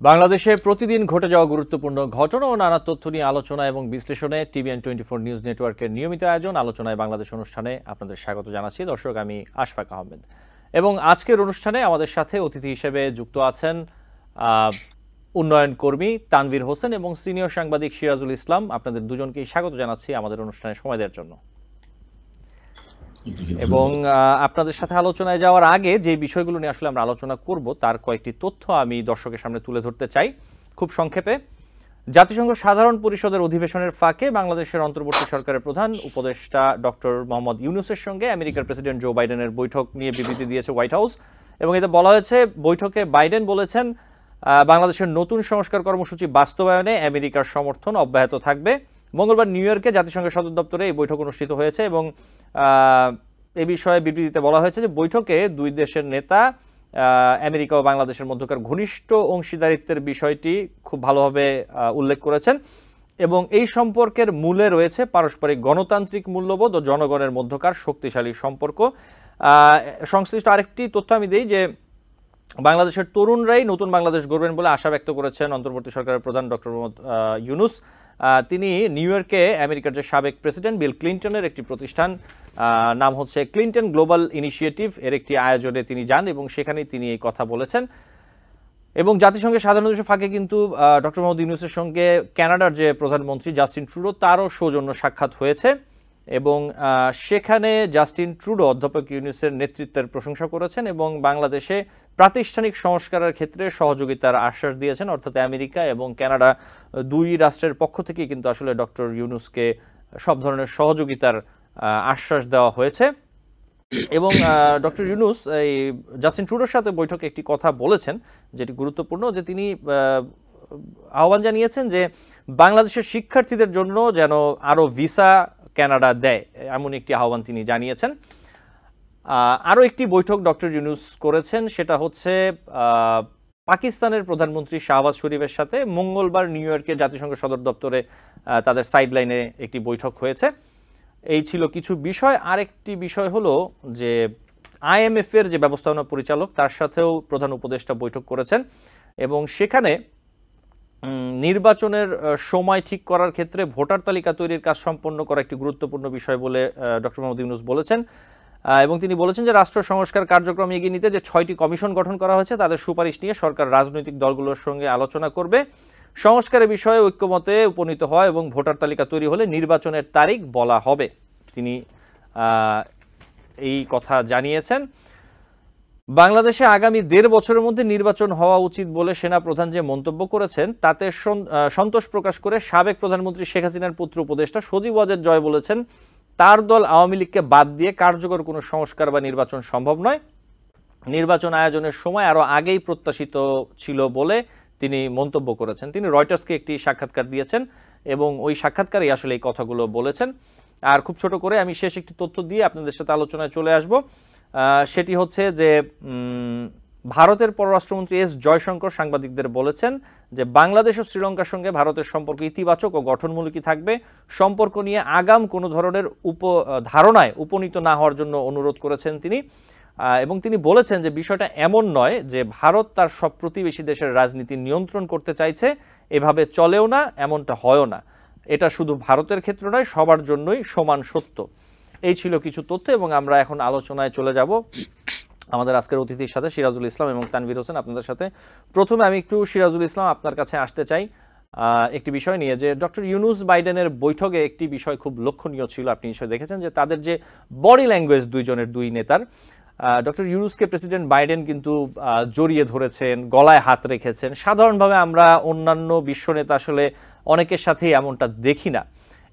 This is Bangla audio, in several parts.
বাংলাদেশে প্রতিদিন ঘটে যাওয়া গুরুত্বপূর্ণ ঘটনা ও নানা তথ্য নিয়ে আলোচনা এবং বিশ্লেষণে TVN24 নিউজ নেটওয়ার্কের নিয়মিত আয়োজন আলোচনায় বাংলাদেশ অনুষ্ঠানে আপনাদের স্বাগত জানাচ্ছি। দর্শক, আমি আশফাক আহমেদ এবং আজকের অনুষ্ঠানে আমাদের সাথে অতিথি হিসেবে যুক্ত আছেন উন্নয়ন কর্মী তানভীর হোসেন এবং সিনিয়র সাংবাদিক সিরাজুল ইসলাম। আপনাদের দুজনকেই স্বাগত জানাচ্ছি আমাদের অনুষ্ঠানে সময় দেওয়ার জন্য। এবং আপনাদের সাথে আলোচনায় যাওয়ার আগে যে বিষয়গুলো নিয়ে আসলে আমরা আলোচনা করব তার কয়েকটি তথ্য আমি দর্শকের সামনে তুলে ধরতে চাই খুব সংক্ষেপে। জাতিসংঘ সাধারণ পরিষদের অধিবেশনের ফাঁকে বাংলাদেশের অন্তর্বর্তী সরকারের প্রধান উপদেষ্টা ডক্টর মোহাম্মদ ইউনূসের সঙ্গে আমেরিকার প্রেসিডেন্ট জো বাইডেনের বৈঠক নিয়ে বিবৃতি দিয়েছে হোয়াইট হাউস এবং এতে বলা হয়েছে বৈঠকে বাইডেন বলেছেন বাংলাদেশের নতুন সংস্কার কর্মসূচি বাস্তবায়নে আমেরিকার সমর্থন অব্যাহত থাকবে। মঙ্গলবার নিউ ইয়র্কে জাতিসংঘের সদর দপ্তরে এই বৈঠক অনুষ্ঠিত হয়েছে এবং এ বিষয়ে বিবৃতিতে বলা হয়েছে যে বৈঠকে দুই দেশের নেতা আমেরিকা ও বাংলাদেশের মধ্যকার ঘনিষ্ঠ অংশীদারিত্বের বিষয়টি খুব ভালোভাবে উল্লেখ করেছেন এবং এই সম্পর্কের মূলে রয়েছে পারস্পরিক গণতান্ত্রিক মূল্যবোধ ও জনগণের মধ্যকার শক্তিশালী সম্পর্ক। সংশ্লিষ্ট আরেকটি তথ্য আমি দিই যে বাংলাদেশের তরুণরাই নতুন বাংলাদেশ গড়বেন বলে আশা ব্যক্ত করেছেন অন্তর্বর্তী সরকারের প্রধান ডক্টর মোহাম্মদ ইউনূস। তিনি নিউ ইয়র্কে আমেরিকার যে সাবেক প্রেসিডেন্ট বিল ক্লিন্টনের একটি প্রতিষ্ঠান নাম হচ্ছে ক্লিন্টন গ্লোবাল ইনিশিয়েটিভ এর একটি আয়োজনে তিনি যান এবং সেখানেই তিনি এই কথা বলেছেন। এবং জাতিসংঘের সাধারণ অধিবেশনের ফাঁকে কিন্তু ডক্টর মোহাম্মদ ইউনূসের সঙ্গে কানাডার যে প্রধানমন্ত্রী জাস্টিন ট্রুডো তারও সৌজন্য সাক্ষাৎ হয়েছে এবং সেখানে জাস্টিন ট্রুডো অধ্যাপক ইউনূসের নেতৃত্বের প্রশংসা করেছেন এবং বাংলাদেশে প্রাতিষ্ঠানিক সংস্কারের ক্ষেত্রে সহযোগিতার আশ্বাস দিয়েছেন। অর্থাৎ আমেরিকা এবং কানাডা দুই রাষ্ট্রের পক্ষ থেকেই কিন্তু আসলে ডক্টর ইউনূসকে সব ধরনের সহযোগিতার আশ্বাস দেওয়া হয়েছে এবং ডক্টর ইউনূস এই জাস্টিন ট্রুডোর সাথে বৈঠকে একটি কথা বলেছেন যেটি গুরুত্বপূর্ণ, যে তিনি আহ্বান জানিয়েছেন যে বাংলাদেশের শিক্ষার্থীদের জন্য যেন আরও ভিসা কানাডা দেয়, এমন একটি আহ্বান তিনি জানিয়েছেন। আরও একটি বৈঠক ডক্টর ইউনূস করেছেন, সেটা হচ্ছে পাকিস্তানের প্রধানমন্ত্রী শাহবাজ শরীফের সাথে মঙ্গলবার নিউ ইয়র্কের জাতিসংঘ সদর দপ্তরে তাদের সাইডলাইনে একটি বৈঠক হয়েছে। এই ছিল কিছু বিষয়। আরেকটি বিষয় হলো যে IMF এর যে ব্যবস্থাপনা পরিচালক তার সাথেও প্রধান উপদেষ্টা বৈঠক করেছেন এবং সেখানে নির্বাচনের সময় ঠিক করার ক্ষেত্রে ভোটার তালিকা তৈরির কাজ সম্পন্ন করা একটি গুরুত্বপূর্ণ বিষয় বলে ডক্টর মোহাম্মদ ইউনূস বলেছেন এবং তিনি বলেছেন যে রাষ্ট্র সংস্কার কার্যক্রম এগিয়ে নিতে যে 6টি কমিশন গঠন করা হয়েছে তাদের সুপারিশ নিয়ে সরকার রাজনৈতিক দলগুলোর সঙ্গে আলোচনা করবে, সংস্কারের বিষয়ে ঐক্যমতে উপনীত হয় এবং ভোটার তালিকা তৈরি হলে নির্বাচনের তারিখ বলা হবে। তিনি এই কথা জানিয়েছেন। বাংলাদেশে আগামী 1.5 বছরের মধ্যে নির্বাচন হওয়া উচিত বলে সেনা প্রধান যে মন্তব্য করেছেন তাতে সন্তোষ প্রকাশ করে সাবেক প্রধানমন্ত্রী শেখ হাসিনার পুত্র উপদেষ্টা সজীব ওয়াজেদ জয় বলেছেন তার দল আওয়ামী লীগকে বাদ দিয়ে কার্যকর কোনো সংস্কার বা নির্বাচন সম্ভব নয়। নির্বাচন আয়োজনের সময় আরও আগেই প্রত্যাশিত ছিল বলে তিনি মন্তব্য করেছেন। তিনি রয়টার্সকে একটি সাক্ষাৎকার দিয়েছেন এবং ওই সাক্ষাৎকারেই আসলে এই কথাগুলো বলেছেন। আর খুব ছোট করে আমি শেষ একটি তথ্য দিয়ে আপনাদের সাথে আলোচনায় চলে আসব। সেটি হচ্ছে যে ভারতের পররাষ্ট্রমন্ত্রী এস জয়শঙ্কর সাংবাদিকদের বলেছেন যে বাংলাদেশ ও শ্রীলঙ্কার সঙ্গে ভারতের সম্পর্ক ইতিবাচক ও গঠনমূলকী থাকবে। সম্পর্ক নিয়ে আগাম কোনো ধরনের ধারণায় উপনীত না হওয়ার জন্য অনুরোধ করেছেন তিনি এবং তিনি বলেছেন যে বিষয়টা এমন নয় যে ভারত তার সব প্রতিবেশী দেশের রাজনীতি নিয়ন্ত্রণ করতে চাইছে, এভাবে চলেও না, এমনটা হয়ও না। এটা শুধু ভারতের ক্ষেত্রে নয়, সবার জন্যই সমান সত্য। এই ছিল কিছু তথ্য এবং আমরা এখন আলোচনায় চলে যাব আমাদের আজকের অতিথির সাথে সিরাজুল ইসলাম এবং তানভীর হোসেন। আপনাদের সাথে প্রথমে আমি একটু সিরাজুল ইসলাম আপনার কাছে আসতে চাই একটি বিষয় নিয়ে যে ডক্টর ইউনূস বাইডেনের বৈঠকে একটি বিষয় খুব লক্ষণীয় ছিল। আপনি নিশ্চয়ই দেখেছেন যে তাদের যে বডি ল্যাঙ্গুয়েজ দুই নেতার, ডক্টর ইউনূসকে প্রেসিডেন্ট বাইডেন কিন্তু জড়িয়ে ধরেছেন, গলায় হাত রেখেছেন। সাধারণভাবে আমরা অন্যান্য বিশ্ব নেতা আসলে অনেকের সাথেই এমনটা দেখি না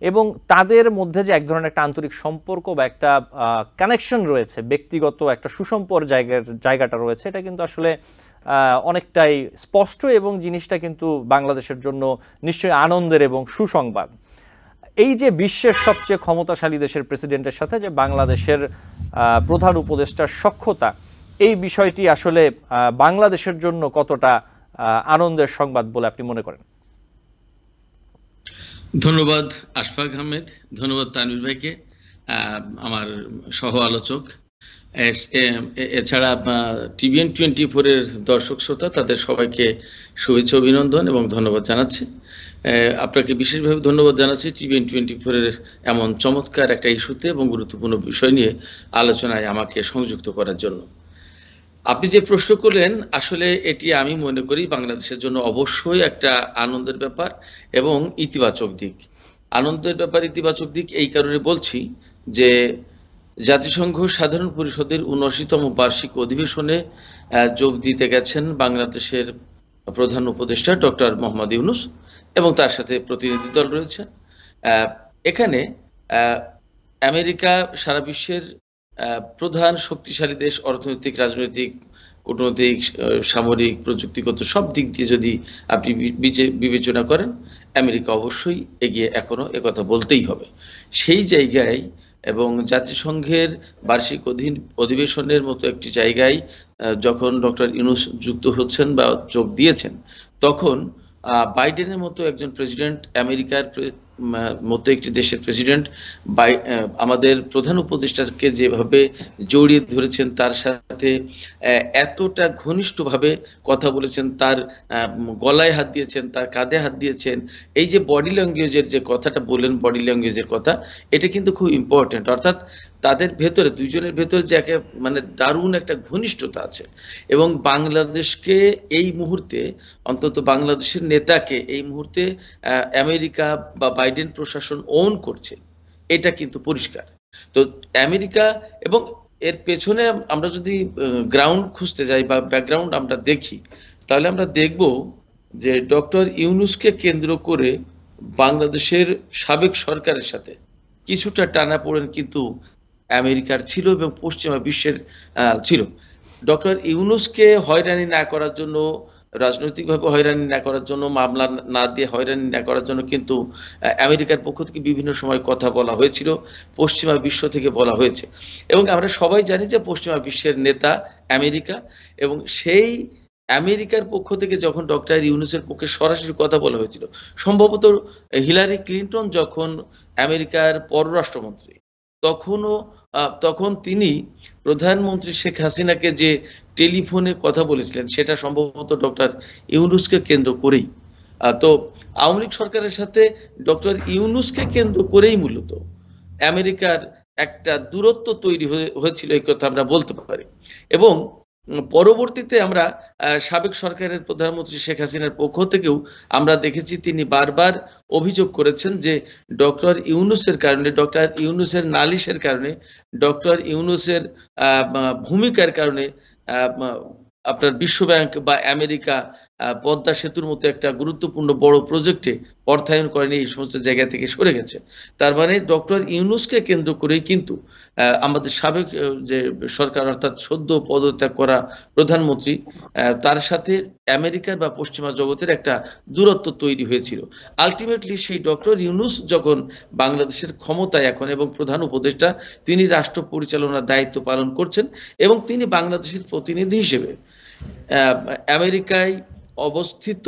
এবং তাদের মধ্যে যে এক ধরনের একটা আন্তরিক সম্পর্ক বা একটা কানেকশন রয়েছে, ব্যক্তিগত একটা সুসম্পর্ক জায়গাটা রয়েছে, এটা কিন্তু আসলে অনেকটাই স্পষ্ট এবং জিনিসটা কিন্তু বাংলাদেশের জন্য নিশ্চয়ই আনন্দের এবং সুসংবাদ। এই যে বিশ্বের সবচেয়ে ক্ষমতাশালী দেশের প্রেসিডেন্টের সাথে যে বাংলাদেশের প্রধান উপদেষ্টার সখ্যতা, এই বিষয়টি আসলে বাংলাদেশের জন্য কতটা আনন্দের সংবাদ বলে আপনি মনে করেন? ধন্যবাদ আশফাক আহমেদ, ধন্যবাদ তানভীর ভাইকে, আমার সহ আলোচক এছাড়া TVN24-এর দর্শক শ্রোতা তাদের সবাইকে শুভেচ্ছা, অভিনন্দন এবং ধন্যবাদ জানাচ্ছি। আপনাকে বিশেষভাবে ধন্যবাদ জানাচ্ছি TVN24-এর এমন চমৎকার একটা ইস্যুতে এবং গুরুত্বপূর্ণ বিষয় নিয়ে আলোচনায় আমাকে সংযুক্ত করার জন্য। আপনি যে প্রশ্ন করলেন, আসলে এটি আমি মনে করি বাংলাদেশের জন্য অবশ্যই একটা আনন্দের ব্যাপার এবং ইতিবাচক দিক। আনন্দের ব্যাপার, ইতিবাচক দিক এই কারণে বলছি যে জাতিসংঘ সাধারণ পরিষদের ৭৯তম বার্ষিক অধিবেশনে যোগ দিতে গেছেন বাংলাদেশের প্রধান উপদেষ্টা ডক্টর মোহাম্মদ ইউনূস এবং তার সাথে প্রতিনিধি দল রয়েছে। এখানে আমেরিকা সারা বিশ্বের প্রধান শক্তিশালী দেশ, অর্থনৈতিক, রাজনৈতিক, কূটনৈতিক, সামরিক, প্রযুক্তিগত সব দিক দিয়ে যদি আপনি বিবেচনা করেন, আমেরিকা অবশ্যই এগিয়ে, এখনো একথা বলতেই হবে। সেই জায়গায় এবং জাতিসংঘের বার্ষিক অধিবেশনের মতো একটি জায়গায় যখন ডক্টর ইউনূস যুক্ত হচ্ছেন বা যোগ দিয়েছেন, তখন বাইডেনের মতো একজন প্রেসিডেন্ট, আমেরিকার মতো একটি দেশের প্রেসিডেন্ট আমাদের প্রধান উপদেষ্টাকে যেভাবে জড়িয়ে ধরেছেন, তার সাথে এতটা ঘনিষ্ঠভাবে কথা বলেছেন, তার গলায় হাত দিয়েছেন, তার কাঁধে হাত দিয়েছেন, এই যে বডি ল্যাঙ্গুয়েজের যে কথাটা বললেন, বডি ল্যাঙ্গুয়েজের কথা, এটা কিন্তু খুব ইম্পর্টেন্ট। অর্থাৎ তাদের ভেতরে, দুইজনের ভেতরে যে মানে দারুণ একটা ঘনিষ্ঠতা আছে এবং বাংলাদেশকে এই মুহূর্তে, অন্তত বাংলাদেশের নেতাকে এই মুহূর্তে আমেরিকা বা বাইডেন প্রশাসন ওন করছে, এটা কিন্তু পরিষ্কার। তো আমেরিকা এবং এর পেছনে আমরা যদি গ্রাউন্ড খুঁজতে যাই বা ব্যাকগ্রাউন্ড আমরা দেখি, তাহলে আমরা দেখব যে ডক্টর ইউনূসকে কেন্দ্র করে বাংলাদেশের সাবেক সরকারের সাথে কিছুটা টানাপোড়েন কিন্তু আমেরিকার ছিল এবং পশ্চিমা বিশ্বের ছিল। ডক্টর ইউনূসকে হয়রানি না করার জন্য, রাজনৈতিকভাবে হয়রানি না করার জন্য, মামলা না দিয়ে হয়রানি না করার জন্য কিন্তু আমেরিকার পক্ষ থেকে বিভিন্ন সময় কথা বলা হয়েছিল, পশ্চিমা বিশ্ব থেকে বলা হয়েছে। এবং আমরা সবাই জানি যে পশ্চিমা বিশ্বের নেতা আমেরিকা, এবং সেই আমেরিকার পক্ষ থেকে যখন ডক্টর ইউনূসের পক্ষে সরাসরি কথা বলা হয়েছিল, সম্ভবত হিলারি ক্লিনটন যখন আমেরিকার পররাষ্ট্রমন্ত্রী, তখন তিনি প্রধানমন্ত্রী শেখ হাসিনাকে যে টেলিফোনে কথা বলেছিলেন, সেটা সম্ভবত ডক্টর ইউনূসকে কেন্দ্র করেই। তো আওয়ামী লীগ সরকারের সাথে ডক্টর ইউনূসকে কেন্দ্র করেই মূলত আমেরিকার একটা দূরত্ব তৈরি হয়েছিল, এই কথা আমরা বলতে পারি। এবং পরবর্তীতে আমরা সাবেক সরকারের প্রধানমন্ত্রী শেখ হাসিনার পক্ষ থেকেও আমরা দেখেছি, তিনি বারবার অভিযোগ করেছেন যে ডক্টর ইউনূসের কারণে, ডক্টর ইউনূসের নালিশের কারণে, ডক্টর ইউনূসের ভূমিকার কারণে আপনার বিশ্বব্যাংক বা আমেরিকা পদ্মা সেতুর মতো একটা গুরুত্বপূর্ণ বড় প্রজেক্টে অর্থায়ন করেনি, এই সমস্ত জায়গা থেকে সরে গেছে। তার মানে ডক্টর ইউনূসকে কেন্দ্র করেই কিন্তু আমাদের সাবেক যে সরকার, অর্থাৎ সদ্য পদত্যাগ করা প্রধানমন্ত্রী, তার সাথে আমেরিকার বা পশ্চিমা জগতের একটা দূরত্ব তৈরি হয়েছিল। আলটিমেটলি সেই ডক্টর ইউনূস যখন বাংলাদেশের ক্ষমতায় এখন এবং প্রধান উপদেষ্টা, তিনি রাষ্ট্র পরিচালনার দায়িত্ব পালন করছেন এবং তিনি বাংলাদেশের প্রতিনিধি হিসেবে আমেরিকায় অবস্থিত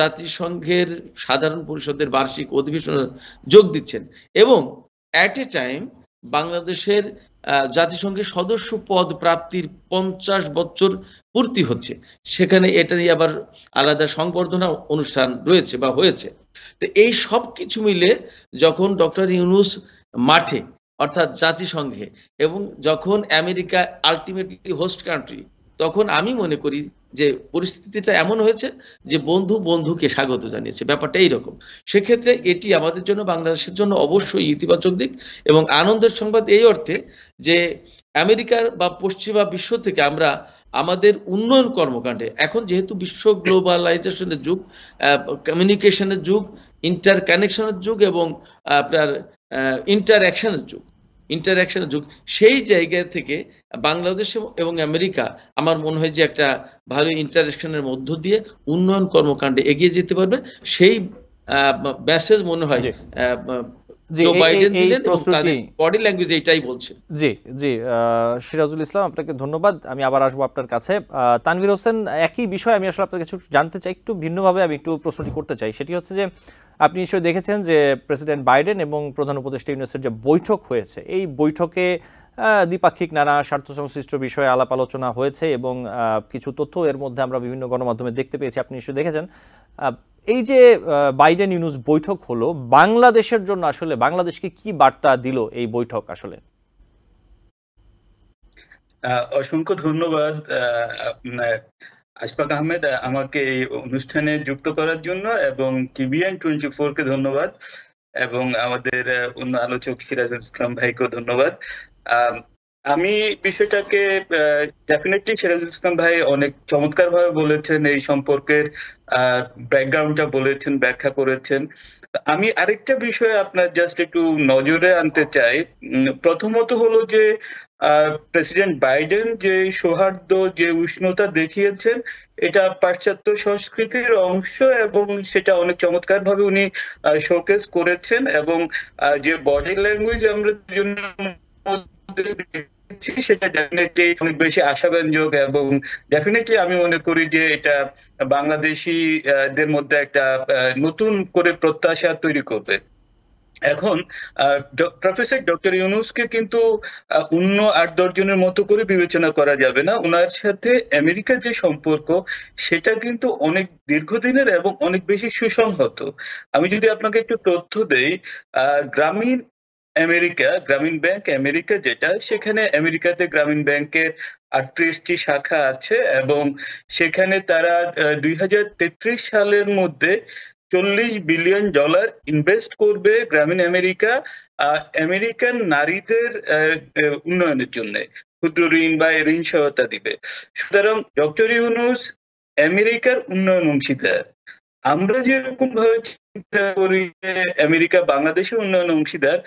জাতিসংঘের সাধারণ পরিষদের বার্ষিক অধিবেশনে যোগ দিচ্ছেন এবং অ্যাট এ টাইম বাংলাদেশের জাতিসংঘের সদস্য পদ প্রাপ্তির 50 বছর পূর্তি হচ্ছে, সেখানে এটা নিয়ে আবার আলাদা সংবর্ধনা অনুষ্ঠান রয়েছে বা হয়েছে। তো এই সব কিছু মিলে যখন ডক্টর ইউনূস মাঠে, অর্থাৎ জাতিসংঘে, এবং যখন আমেরিকা আলটিমেটলি হোস্ট কান্ট্রি, তখন আমি মনে করি যে পরিস্থিতিটা এমন হয়েছে যে বন্ধু বন্ধুকে স্বাগত জানিয়েছে, ব্যাপারটা এইরকম। সেক্ষেত্রে এটি আমাদের জন্য, বাংলাদেশের জন্য অবশ্যই ইতিবাচক দিক এবং আনন্দের সংবাদ এই অর্থে যে আমেরিকার বা পশ্চিমা বিশ্ব থেকে আমরা আমাদের উন্নয়ন কর্মকাণ্ডে, এখন যেহেতু বিশ্ব গ্লোবালাইজেশনের যুগ, কমিউনিকেশনের যুগ, ইন্টার কানেকশনের যুগ এবং আপনার ইন্টারঅ্যাকশনের যুগ, সেই জায়গা থেকে বাংলাদেশ এবং আমেরিকা আমার মনে হয় যে একটা ভালো ইন্টারঅ্যাকশনের মধ্য দিয়ে উন্নয়ন কর্মকাণ্ডে এগিয়ে যেতে পারবে। সেই মেসেজ মনে হয় জো বাইডেন দিলেন এবং তাদের বডি ল্যাঙ্গুয়েজ এইটাই বলছে। জি জি, সিরাজুল ইসলাম, আপনাকে ধন্যবাদ। আমি আবার আসবো আপনার কাছে। তানভীর হোসেন, একই বিষয় আমি আসলে আপনার কিছু জানতে চাই, একটু ভিন্নভাবে আমি একটু প্রশ্নটি করতে চাই। সেটি হচ্ছে যে আপনি নিশ্চয়ই দেখেছেন যে প্রেসিডেন্ট বাইডেন এবং প্রধান উপদেষ্টা ইউনূসের যে বৈঠক হয়েছে, এই বৈঠকে দ্বিপাক্ষিক নানা স্বার্থ সংশ্লিষ্ট বিষয়ে আলাপ আলোচনা হয়েছে এবং কিছু তথ্য এর মধ্যে আমরা বিভিন্ন গণমাধ্যমে দেখতে পেয়েছি, আপনি নিশ্চয়ই দেখেছেন। এই যে বাইডেন ইউনুস বৈঠক হলো, বাংলাদেশের জন্য আসলে বাংলাদেশকে কি বার্তা দিল এই বৈঠক আসলে? অসংখ্য ধন্যবাদ আশফাক আহমেদ আমাকে এই অনুষ্ঠানে যুক্ত করার জন্য, এবং TVN24 কে ধন্যবাদ, এবং আমাদের অন্য আলোচক সিরাজুল ইসলাম ভাইকেও ধন্যবাদ। আমি বিষয়টাকে ডেফিনেটলি সিরাজুল ইসলাম ভাই অনেক চমৎকার ভাবে বলেছেন, এই সম্পর্কের ব্যাকগ্রাউন্ডটা বলেছেন, ব্যাখ্যা করেছেন। আমি আরেকটা বিষয় আপনার জাস্ট একটু নজরে আনতে চাই। প্রথমত হলো যে প্রেসিডেন্ট বাইডেন যে সৌহার্দ্য, যে উষ্ণতা দেখিয়েছেন, এটা পাশ্চাত্য সংস্কৃতির অংশ, এবং সেটা অনেক চমৎকার ভাবে উনি শোকেস করেছেন। এবং যে বডি ল্যাঙ্গুয়েজ আমরা সেটা ডেফিনেটলি অনেক বেশি আশাব্যঞ্জক, এবং ডেফিনেটলি আমি মনে করি যে এটা বাংলাদেশিদের মধ্যে একটা নতুন করে প্রত্যাশা তৈরি করবে। এখন প্রফেসর ডক্টর ইউনূসকে কিন্তু অন্য ৮-১০ জনের মতো করে বিবেচনা করা যাবে না। ওনার সাথে আমেরিকার যে সম্পর্ক, সেটা কিন্তু অনেক দীর্ঘদিনের এবং অনেক বেশি সুসংহত। আমি যদি আপনাকে একটু তথ্য দেই, গ্রামীণ ব্যাংক আমেরিকা যেটা, সেখানে আমেরিকাতে গ্রামীণ ব্যাংকের ৩৮টি শাখা আছে, এবং সেখানে তারা ২০৩৩ সালের মধ্যে $৪০ বিলিয়ন ইনভেস্ট করবে গ্রামীণ আমেরিকান নারীদের উন্নয়নের জন্য, ক্ষুদ্র ঋণ বা ঋণ সহায়তা দিবে। সুতরাং ডক্টর ইউনূস আমেরিকার উন্নয়ন অংশীদার। আমরা যেরকম ভাবে চিন্তা করি যে আমেরিকা বাংলাদেশের উন্নয়ন অংশীদার,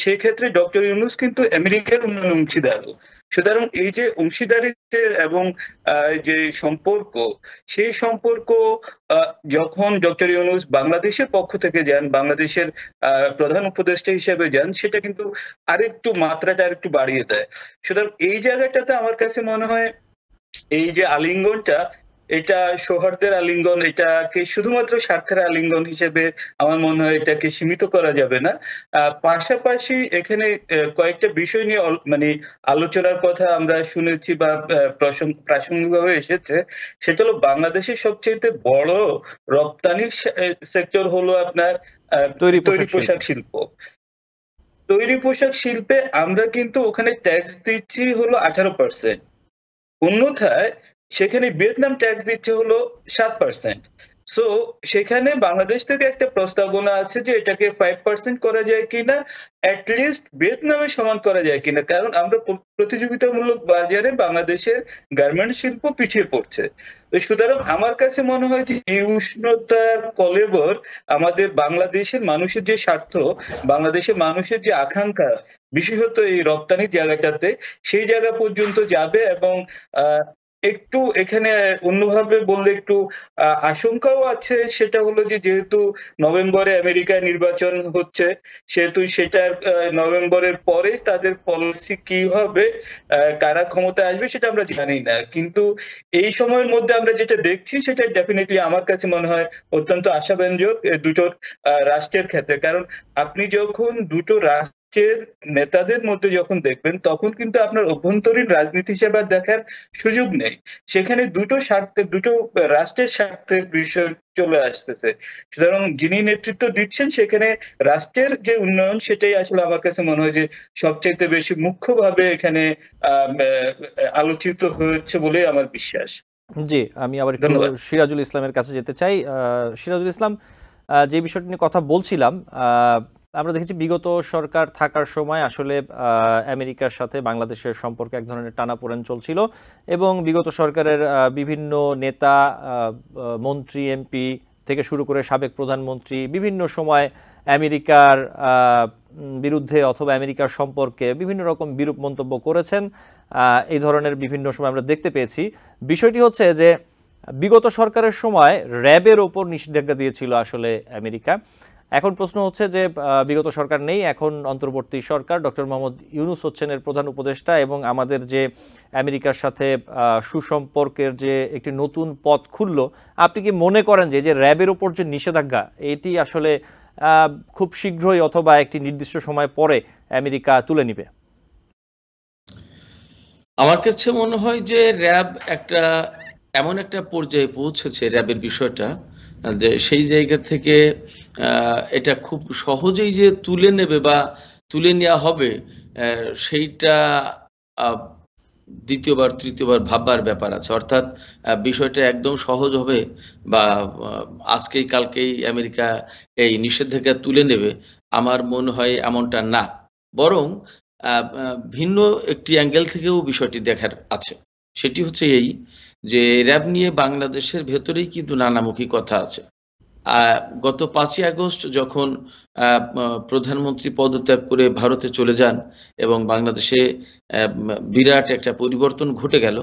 সেই ক্ষেত্রে ডক্টর ইউনূস কিন্তু আমেরিকার উন্নয়ন অংশীদার। সুতরাং এই যে অংশীদারিত্বের এবং যে সম্পর্ক, সেই সম্পর্ক যখন ডক্টর ইউনূস বাংলাদেশের পক্ষ থেকে যান, বাংলাদেশের প্রধান উপদেষ্টা হিসেবে যান, সেটা কিন্তু আরেকটু মাত্রাটা আরেকটু বাড়িয়ে দেয়। সুতরাং এই জায়গাটাতে আমার কাছে মনে হয় এই যে আলিঙ্গনটা, এটা সৌহার্দ্যের আলিঙ্গন, এটাকে শুধুমাত্র স্বার্থের আলিঙ্গন হিসেবে আমার মনে হয় এটাকে সীমিত করা যাবে না। পাশাপাশি এখানে কয়েকটা বিষয় নিয়ে মানে আলোচনার কথা আমরা শুনেছি বা প্রাসঙ্গিকভাবে এসেছে। সেটা হলো বাংলাদেশের সবচেয়ে বড় রপ্তানি সেক্টর হলো আপনার তৈরি পোশাক শিল্প। তৈরি পোশাক শিল্পে আমরা কিন্তু ওখানে ট্যাক্স দিচ্ছি হলো 18%, অন্যথায় সেখানে ভিয়েতনাম ট্যাক্স দিচ্ছে হলো 7%। সো সেখানে বাংলাদেশ থেকে একটা প্রস্তাবনা আছে যে এটাকে 5% করা যায় কিনা, অ্যাটলিস্ট ভিয়েতনামের সমান করা যায় কিনা, কারণ আমরা প্রতিযোগিতামূলক বাজারে বাংলাদেশের গার্মেন্টস শিল্প পিছিয়ে পড়ছে। তো সুতরাং আমার কাছে মনে হয় যে এই উষ্ণতার কলেবর আমাদের বাংলাদেশের মানুষের যে স্বার্থ, বাংলাদেশের মানুষের যে আকাঙ্ক্ষা, বিশেষত এই রপ্তানির জায়গাটাতে, সেই জায়গা পর্যন্ত যাবে। এবং একটু এখানে অন্যভাবে বললে একটু আশঙ্কাও আছে, সেটা হলো যে যেহেতু নভেম্বরে আমেরিকায় নির্বাচন হচ্ছে, সেহেতু সেটার নভেম্বরের পরে তাদের পলিসি কি হবে, কারা ক্ষমতায় আসবে, সেটা আমরা জানি না। কিন্তু এই সময়ের মধ্যে আমরা যেটা দেখছি, সেটা ডেফিনেটলি আমার কাছে মনে হয় অত্যন্ত আশাব্যঞ্জক দুটো রাষ্ট্রের ক্ষেত্রে। কারণ আপনি যখন দুটো নেতাদের মধ্যে যখন দেখবেন, তখন কিন্তু আপনার অভ্যন্তরীণ রাজনীতি হিসেবে দেখার সুযোগ নেই। সেখানে দুটো রাষ্ট্রের স্বার্থের বিষয় চলে আসতেছে। সুতরাং যিনি নেতৃত্ব দিচ্ছেন, সেখানে রাষ্ট্রের যে উন্নয়ন, সেটাই আসলে আমার কাছে মনে হয় যে সবচেয়ে বেশি মুখ্যভাবে এখানে আলোচিত হয়েছে বলে আমার বিশ্বাস। জি, আমি আবার একটু সিরাজুল ইসলামের কাছে যেতে চাই। সিরাজুল ইসলাম, যে বিষয়টি নিয়ে কথা বলছিলাম, আমরা দেখেছি বিগত সরকার থাকার সময় আসলে আমেরিকার সাথে বাংলাদেশের সম্পর্কে এক ধরনের টানাপোড়েন চলছিল, এবং বিগত সরকারের বিভিন্ন নেতা, মন্ত্রী, এমপি থেকে শুরু করে সাবেক প্রধানমন্ত্রী বিভিন্ন সময় আমেরিকার বিরুদ্ধে অথবা আমেরিকার সম্পর্কে বিভিন্ন রকম বিরূপ মন্তব্য করেছেন। এই ধরনের বিভিন্ন সময় আমরা দেখতে পেয়েছি। বিষয়টি হচ্ছে যে বিগত সরকারের সময় র্যাবের ওপর নিষেধাজ্ঞা দিয়েছিল আসলে আমেরিকা। এখন প্রশ্ন হচ্ছে যে বিগত সরকার নেই, এখন অন্তর্বর্তী সরকার, ডক্টর মোহাম্মদ ইউনূস হচ্ছেন এর প্রধান উপদেষ্টা, এবং আমাদের যে আমেরিকার সাথে সুসম্পর্কের যে একটি নতুন পথ খুলল, আপনি কি মনে করেন যে র্যাবের ওপর যে নিষেধাজ্ঞা, এটি আসলে খুব শীঘ্রই অথবা একটি নির্দিষ্ট সময় পরে আমেরিকা তুলে নিবে? আমার কাছে মনে হয় যে র্যাব এমন একটা পর্যায়ে পৌঁছেছে র্যাবের বিষয়টা, যে সেই জায়গা থেকে এটা খুব সহজেই যে তুলে নেবে বা তুলে নেওয়া হবে, সেইটা দ্বিতীয়বার তৃতীয়বার ভাববার ব্যাপার আছে। অর্থাৎ বিষয়টা একদম সহজ হবে বা আজকেই কালকেই আমেরিকা এই নিষেধাজ্ঞা তুলে নেবে, আমার মনে হয় এমনটা না। বরং ভিন্ন একটি অ্যাঙ্গেল থেকেও বিষয়টি দেখার আছে। সেটি হচ্ছে এই যে র্যাব নিয়ে বাংলাদেশের ভেতরেই কিন্তু নানামুখী কথা আছে। গত ৫ই আগস্ট যখন প্রধানমন্ত্রী পদত্যাগ করে ভারতে চলে যান এবং বাংলাদেশে বিরাট একটা পরিবর্তন ঘটে গেল,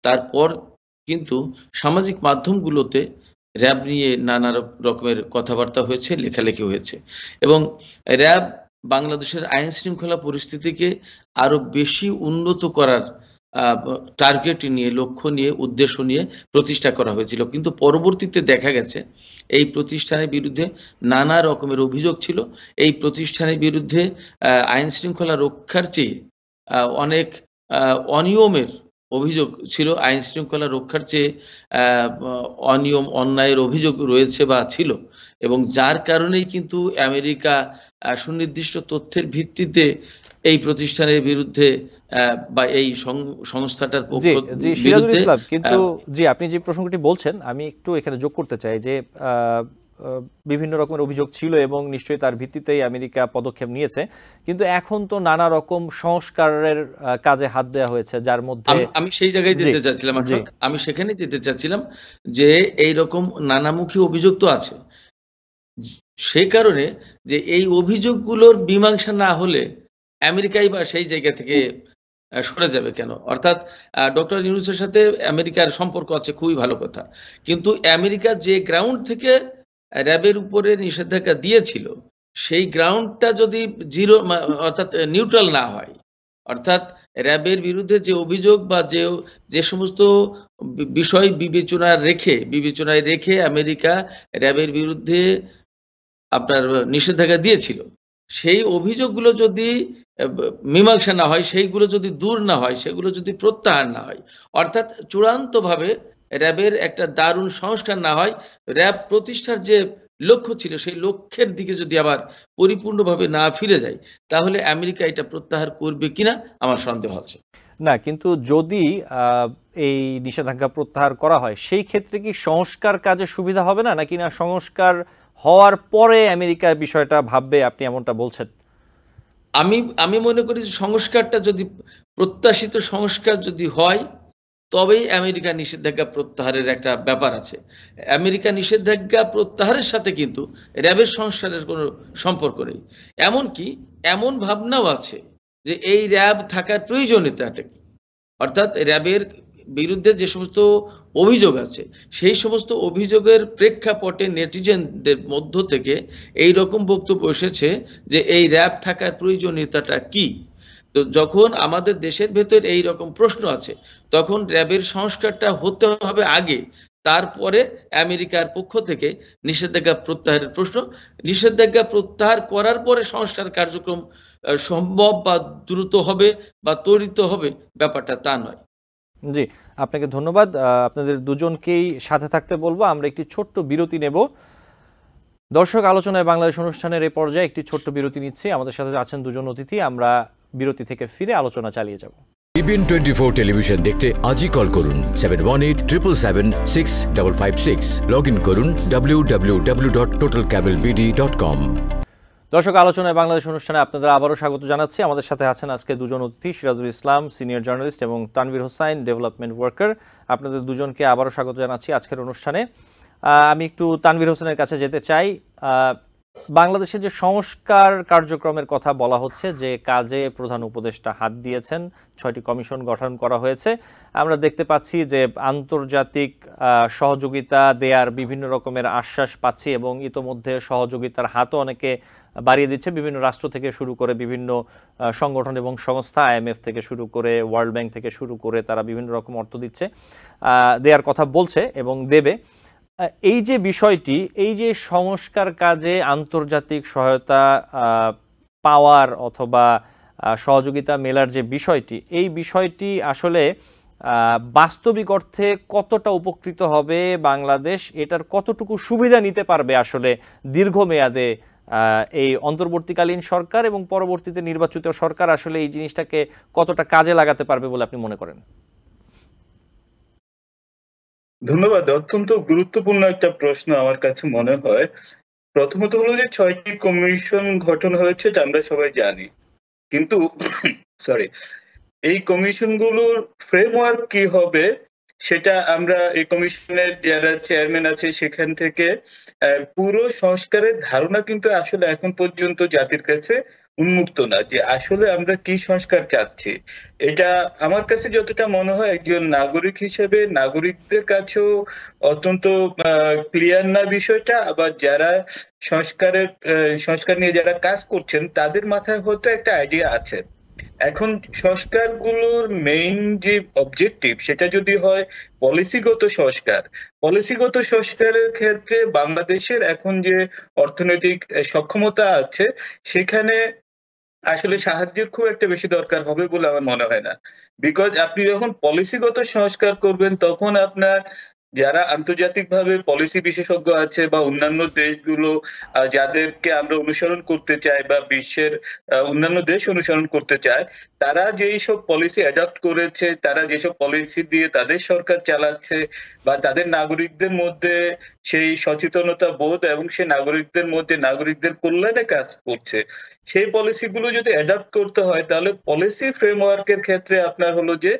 তারপর কিন্তু সামাজিক মাধ্যমগুলোতে র্যাব নিয়ে নানা রকমের কথাবার্তা হয়েছে, লেখালেখি হয়েছে এবং র্যাব বাংলাদেশের আইন শৃঙ্খলা পরিস্থিতিকে আরো বেশি উন্নত করার টার্গেট নিয়ে, লক্ষ্য নিয়ে, উদ্দেশ্য নিয়ে প্রতিষ্ঠা করা হয়েছিল। কিন্তু পরবর্তীতে দেখা গেছে এই প্রতিষ্ঠানের বিরুদ্ধে নানা রকমের অভিযোগ ছিল। এই প্রতিষ্ঠানের বিরুদ্ধে আইন শৃঙ্খলা রক্ষার চেয়ে অনেক অনিয়মের অভিযোগ ছিল। আইন শৃঙ্খলা রক্ষার চেয়ে অনিয়ম, অন্যায়ের অভিযোগ রয়েছে বা ছিল এবং যার কারণেই কিন্তু আমেরিকা সুনির্দিষ্ট তথ্যের ভিত্তিতে এই প্রতিষ্ঠানের বিরুদ্ধে বা এই সংস্থাটার সিরাজুল ইসলাম, কিন্তু আপনি যে প্রসঙ্গটি বলছেন আমি একটু এখানে যোগ করতে চাই যে বিভিন্ন রকমের অভিযোগ ছিল এবং নিশ্চয়ই তার ভিত্তিতেই আমেরিকা পদক্ষেপ নিয়েছে, কিন্তু এখন তো নানা রকম সংস্কারের কাজে হাত দেওয়া হয়েছে, যার মধ্যে আমি সেই জায়গায় যেতে চাচ্ছিলাম। আমি সেখানে যেতে চাচ্ছিলাম যে এই রকম নানামুখী অভিযোগ তো আছে, সেই কারণে যে এই অভিযোগগুলোর মীমাংসা না হলে আমেরিকাই বা সেই জায়গা থেকে সরে যাবে কেন? অর্থাৎ ডক্টর ইউনূসের সাথে আমেরিকার সম্পর্ক আছে, খুবই ভালো কথা, কিন্তু আমেরিকা যে গ্রাউন্ড থেকে র্যাবের উপরে নিষেধাজ্ঞা দিয়েছিল সেই গ্রাউন্ডটা যদি জিরো অর্থাৎ নিউট্রাল না হয়, অর্থাৎ র্যাবের বিরুদ্ধে যে অভিযোগ বা যে সমস্ত বিষয় বিবেচনায় রেখে আমেরিকা র্যাবের বিরুদ্ধে আপনার নিষেধাজ্ঞা দিয়েছিল, সেই অভিযোগগুলো যদি মীমাংসা না হয়, সেইগুলো যদি দূর না হয়, সেগুলো যদি প্রত্যাহার না হয়, অর্থাৎ চূড়ান্তভাবে র্যাবের একটা দারুণ সংস্কার না হয়, র্যাব প্রতিষ্ঠার যে লক্ষ্য ছিল সেই লক্ষ্যের দিকে যদি আবার পরিপূর্ণভাবে না ফিরে যায়, তাহলে আমেরিকা এটা প্রত্যাহার করবে কিনা আমার সন্দেহ আছে। না, কিন্তু যদি এই নিষেধাজ্ঞা প্রত্যাহার করা হয় সেই ক্ষেত্রে কি সংস্কার কাজে সুবিধা হবে না, নাকি না সংস্কার হওয়ার পরে আমেরিকা বিষয়টা ভাববে, আপনি এমনটা বলছেন? আমি মনে করি যে সংস্কারটা যদি প্রত্যাশিত সংস্কার যদি হয়, তবেই আমেরিকা নিষেধাজ্ঞা প্রত্যাহারের একটা ব্যাপার আছে। আমেরিকা নিষেধাজ্ঞা প্রত্যাহারের সাথে কিন্তু র্যাবের সংস্কারের কোনো সম্পর্ক নেই। এমনকি এমন ভাবনাও আছে যে এই র্যাব থাকার প্রয়োজনীয়তাটা কি, অর্থাৎ র্যাবের বিরুদ্ধে যে সমস্ত অভিযোগ আছে সেই সমস্ত অভিযোগের প্রেক্ষাপটে নেটিজেনদের মধ্য থেকে এই রকম বক্তব্য এসেছে যে এই র্যাব থাকার প্রয়োজনীয়তাটা কি। তো যখন আমাদের দেশের ভেতর এই রকম প্রশ্ন আছে, তখন র্যাবের সংস্কারটা হতে হবে আগে, তারপরে আমেরিকার পক্ষ থেকে নিষেধাজ্ঞা প্রত্যাহারের প্রশ্ন। নিষেধাজ্ঞা প্রত্যাহার করার পরে সংস্কার কার্যক্রম সম্ভব বা দ্রুত হবে বা ত্বরিত হবে, ব্যাপারটা তা নয়। জি, আপনাকে ধন্যবাদ। আপনাদের দুজনকেই সাথে থাকতে বলবো। আমরা একটি ছোট্ট বিরতি নেব। দর্শক আলোচনায় বাংলাদেশ অনুষ্ঠানের এই পর্যায়ে একটি ছোট্ট বিরতি নিচ্ছি। আমাদের সাথে আছেন দুজন অতিথি। আমরা বিরতি থেকে ফিরে আলোচনা চালিয়ে যাব। টিভিএন 24 টেলিভিশন দেখতে আজই কল করুন 7187776556। লগ ইন করুন www.totalcablebd.com। দর্শক আলোচনায় বাংলাদেশ অনুষ্ঠানে আপনাদের আবারও স্বাগত জানাচ্ছি। আমাদের সাথে আছেন আজকে দুজন অতিথি, সিরাজুল ইসলাম সিনিয়র জার্নালিস্ট এবং তানভীর হোসাইন ডেভেলপমেন্ট ওয়ার্কার। আপনাদের দুজনকে আবারও স্বাগত জানাচ্ছি আজকের অনুষ্ঠানে। আমি একটু তানভীর হোসেনের কাছে যেতে চাই। বাংলাদেশে যে সংস্কার কার্যক্রমের কথা বলা হচ্ছে, যে কাজে প্রধান উপদেষ্টা হাত দিয়েছেন, 6টি কমিশন গঠন করা হয়েছে, আমরা দেখতে পাচ্ছি যে আন্তর্জাতিক সহযোগিতা দেয়ার বিভিন্ন রকমের আশ্বাস পাচ্ছি এবং ইতোমধ্যে সহযোগিতার হাতও অনেকে বাড়িয়ে দিচ্ছে, বিভিন্ন রাষ্ট্র থেকে শুরু করে বিভিন্ন সংগঠন এবং সংস্থা, IMF থেকে শুরু করে ওয়ার্ল্ড ব্যাংক থেকে শুরু করে তারা বিভিন্ন রকম অর্থ দিচ্ছে, দেওয়ার কথা বলছে এবং দেবে। এই যে বিষয়টি, এই যে সংস্কার কাজে আন্তর্জাতিক সহায়তা পাওয়ার অথবা সহযোগিতা মেলার যে বিষয়টি, এই বিষয়টি আসলে বাস্তবিক অর্থে কতটা উপকৃত হবে বাংলাদেশ, এটার কতটুকু সুবিধা নিতে পারবে আসলে দীর্ঘমেয়াদে এই অন্তর্বর্তীকালীন সরকার এবং পরবর্তীতে নির্বাচিত সরকার আসলে এই জিনিসটাকে কতটা কাজে লাগাতে পারবে বলে আপনি মনে করেন? ধন্যবাদ। অত্যন্ত গুরুত্বপূর্ণ একটা প্রশ্ন আমার কাছে মনে হয়। প্রথমত হলো যে ৬টি কমিশন গঠন হয়েছে, এটা আমরা সবাই জানি। কিন্তু সরি, এই কমিশনগুলোর ফ্রেমওয়ার্ক কি হবে সেটা আমরা এই কমিশনের যারা চেয়ারম্যান আছে সেখান থেকে পুরো সংস্কারের ধারণা কিন্তু আসলে এখন পর্যন্ত জাতির কাছে উন্মুক্ত না, যে আসলে আমরা কি সংস্কার চাচ্ছি। এটা আমার কাছে যতটা মনে হয় একজন নাগরিক হিসেবে নাগরিকদের কাছেও অত্যন্ত ক্লিয়ার না বিষয়টা, আবার যারা সংস্কার নিয়ে যারা কাজ করছেন তাদের মাথায় হয়তো একটা আইডিয়া আছে। এখন সংস্কারগুলোর মেইন যে অবজেক্টিভ সেটা যদি হয় পলিসিগত সংস্কারের ক্ষেত্রে বাংলাদেশের এখন যে অর্থনৈতিক সক্ষমতা আছে সেখানে আসলে সাহায্যের খুব একটা বেশি দরকার হবে বলে আমার মনে হয় না। বিকজ আপনি যখন পলিসিগত সংস্কার করবেন তখন আপনার যারা আন্তর্জাতিকভাবে পলিসি বিশেষজ্ঞ আছে বা অন্যান্য দেশগুলো যাদেরকে আমরা অনুসরণ করতে চাই বা বিশ্বের অন্যান্য দেশ অনুসরণ করতে চায়, তারা যেই সব পলিসি অ্যাডপ্ট করেছে, তারা যেসব পলিসি দিয়ে তাদের সরকার চালাচ্ছে বা তাদের নাগরিকদের মধ্যে সেই সচেতনতা বোধ এবং সেই নাগরিকদের মধ্যে নাগরিকদের কল্যাণে কাজ করছে, সেই পলিসিগুলো যদি অ্যাডপ্ট করতে হয় তাহলে পলিসি ফ্রেমওয়ার্কের ক্ষেত্রে আপনার হলো যে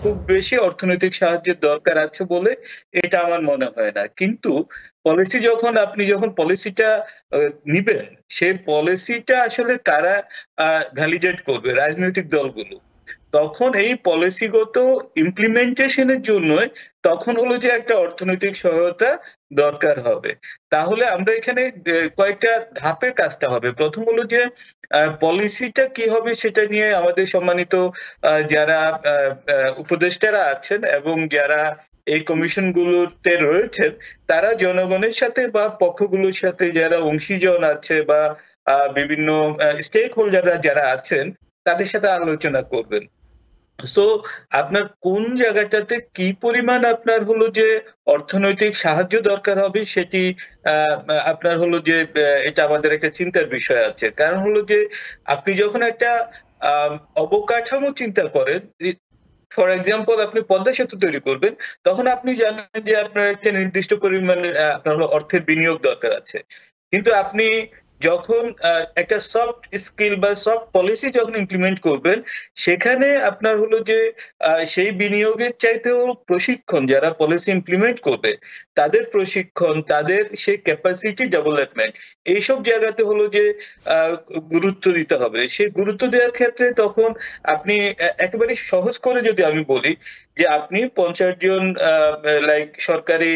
খুব বেশি অর্থনৈতিক সাহায্যের দরকার আছে বলে এটা আমার মনে হয় না। কিন্তু আপনি যখন পলিসিটা নিবেন, সেই পলিসিটা আসলে কারা ভ্যালিডেট করবে? রাজনৈতিক দলগুলো। তখন এই পলিসিগত ইমপ্লিমেন্টেশনের জন্য তখন হলো যে একটা অর্থনৈতিক সহায়তা দরকার হবে। তাহলে আমরা এখানে কয়েকটা ধাপে কাজটা হবে। প্রথম হলো যে পলিসিটা কি হবে সেটা নিয়ে আমাদের সম্মানিত যারা উপদেষ্টারা আছেন এবং যারা এই কমিশনগুলোতে রয়েছেন তারা জনগণের সাথে বা পক্ষগুলোর সাথে যারা অংশীজন আছে বা বিভিন্ন স্টেক হোল্ডাররা যারা আছেন তাদের সাথে আলোচনা করবেন। সো আপনার কোন জায়গাটাতে কি পরিমাণ আপনার হলো যে অর্থনৈতিক সাহায্য দরকার হবে সেটি আপনার হলো যে এটা আমাদের একটা চিন্তার বিষয় আছে। কারণ হলো যে আপনি যখন একটা অবকাঠামো চিন্তা করেন, ফর এক্সাম্পল আপনি পদ্মা সেতু তৈরি করবেন, তখন আপনি জানেন যে আপনার একটা নির্দিষ্ট পরিমাণের আপনার হলো অর্থের বিনিয়োগ দরকার আছে। কিন্তু আপনি যখন একটা সফট স্কিল বা সফট পলিসি যখন ইমপ্লিমেন্ট করবেন, সেখানে আপনার হলো যে সেই বিনিয়োগের চাইতেও প্রশিক্ষণ, যারা পলিসি ইমপ্লিমেন্ট করবে তাদের প্রশিক্ষণ, তাদের সেই ক্যাপাসিটি ডেভেলপমেন্ট, এইসব জায়গাতে হলো যে গুরুত্ব দিতে হবে। সেই গুরুত্ব দেওয়ার ক্ষেত্রে তখন আপনি একেবারে সহজ করে যদি আমি বলি যে আপনি 50 জন লাইক সরকারি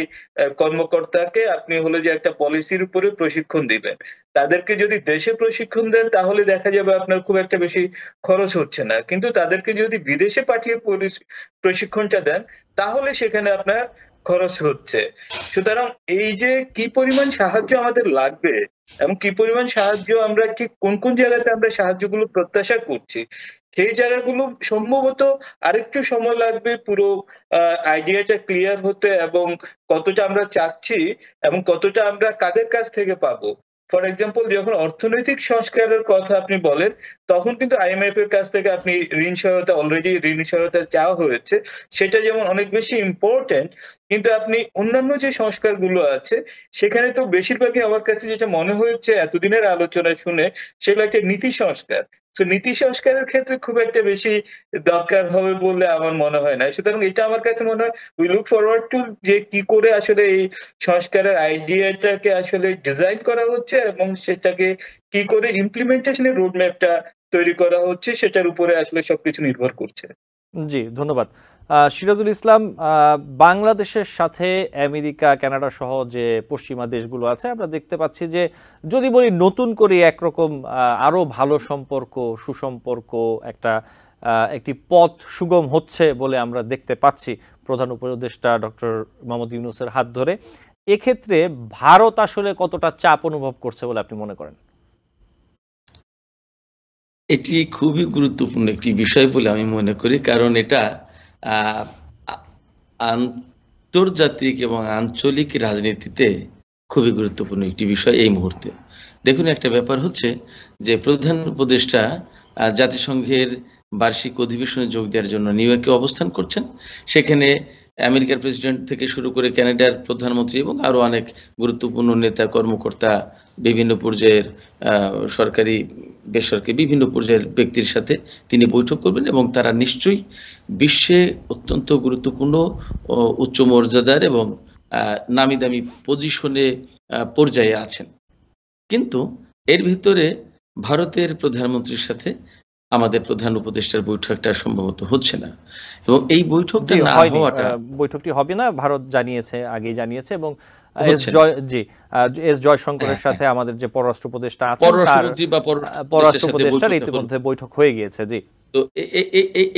কর্মকর্তাকে আপনি হলো যে একটা পলিসির উপরে প্রশিক্ষণ দিবেন, তাদেরকে যদি দেশে প্রশিক্ষণ দেন তাহলে দেখা যাবে আপনার খুব একটা বেশি খরচ হচ্ছে না। কিন্তু তাদেরকে যদি বিদেশে পাঠিয়ে প্রশিক্ষণটা দেন তাহলে সেখানে আপনার খরচ হচ্ছে। সুতরাং এই যে কি পরিমাণ সাহায্য আমাদের লাগবে এবং কি পরিমাণ সাহায্য আমরা ঠিক কোন কোন জায়গাতে আমরা সাহায্যগুলো প্রত্যাশা করছি, সেই জায়গাগুলো সম্ভবত আরেকটু সময় লাগবে পুরো আইডিয়াটা ক্লিয়ার হতে এবং কতটা আমরা চাচ্ছি এবং কতটা আমরা কাদের কাছ থেকে পাবো। ফর এক্সাম্পল যখন অর্থনৈতিক সংস্কারের কথা আপনি বলেন তখন কিন্তু IMF এর কাছ থেকে আপনি অলরেডি ঋণ সহায়তা চাওয়া হয়েছে, সেটা যেমন অনেক বেশি ইম্পর্টেন্ট, কিন্তু আপনি অন্যান্য যে সংস্কারগুলো আছে সেখানে তো বেশিরভাগই আমার কাছে যেটা মনে হয়েছে এতদিনের আলোচনা শুনে সেগুলো একটা নীতি সংস্কার। তো নীতি সংস্কারের ক্ষেত্রে খুব একটা বেশি দরকার হবে বলে আমার মনে হয় না। সুতরাং এটা আমার কাছে মনে হয় উই লুক ফরওয়ার্ড টু যে কি করে আসলে এই সংস্কারের আইডিয়াটাকে আসলে ডিজাইন করা হচ্ছে এবং সেটাকে কি করে ইমপ্লিমেন্টেশনের রোডম্যাপটা তৈরি করা হচ্ছে সেটার উপরে আসলে সবকিছু নির্ভর করছে। জি, ধন্যবাদ। সিরাজুল ইসলাম, বাংলাদেশের সাথে আমেরিকা, কানাডা সহ যে পশ্চিমা দেশগুলো আছে আমরা দেখতে পাচ্ছি যে যদি বলি নতুন করে একরকম আরো ভালো সম্পর্ক, সুসম্পর্ক, একটি পথ সুগম হচ্ছে বলে আমরা দেখতে পাচ্ছি প্রধান উপদেষ্টা ডক্টর মোহাম্মদ ইউনূসের হাত ধরে। এক্ষেত্রে ভারত আসলে কতটা চাপ অনুভব করছে বলে আপনি মনে করেন? এটি খুবই গুরুত্বপূর্ণ একটি বিষয় বলে আমি মনে করি, কারণ এটা আহ, আ- আন্তর্জাতিক এবং আঞ্চলিক রাজনীতিতে খুবই গুরুত্বপূর্ণ একটি বিষয় এই মুহূর্তে। দেখুন, একটা ব্যাপার হচ্ছে যে প্রধান উপদেষ্টা জাতিসংঘের বার্ষিক অধিবেশনে যোগ দেওয়ার জন্য নিউ ইয়র্কে অবস্থান করছেন। সেখানে আমেরিকার প্রেসিডেন্ট থেকে শুরু করে কানাডার প্রধানমন্ত্রী এবং আরো অনেক গুরুত্বপূর্ণ নেতা কর্মকর্তা, বিভিন্ন পর্যায়ের সরকারি বেসরকারি বিভিন্ন পর্যায়ের ব্যক্তির সাথে তিনি বৈঠক করবেন এবং তারা নিশ্চয়ই বিশ্বে অত্যন্ত গুরুত্বপূর্ণ ও উচ্চ মর্যাদার এবং নামি দামি পজিশনে পর্যায়ে আছেন। কিন্তু এর ভিতরে ভারতের প্রধানমন্ত্রীর সাথে আমাদের প্রধান উপদেষ্টার বৈঠকটা সম্ভবত হচ্ছে না, এবং এই বৈঠকটা না হওয়াটা, বৈঠকটি হবে না, ভারত জানিয়েছে, আগেই জানিয়েছে। এবং এস জয়শঙ্করের সাথে আমাদের যে পররাষ্ট্র উপদেষ্টা আছেন, পররাষ্ট্রমন্ত্রী বা পররাষ্ট্র উপদেষ্টার ইতিমধ্যে বৈঠক হয়ে গিয়েছে। জি, তো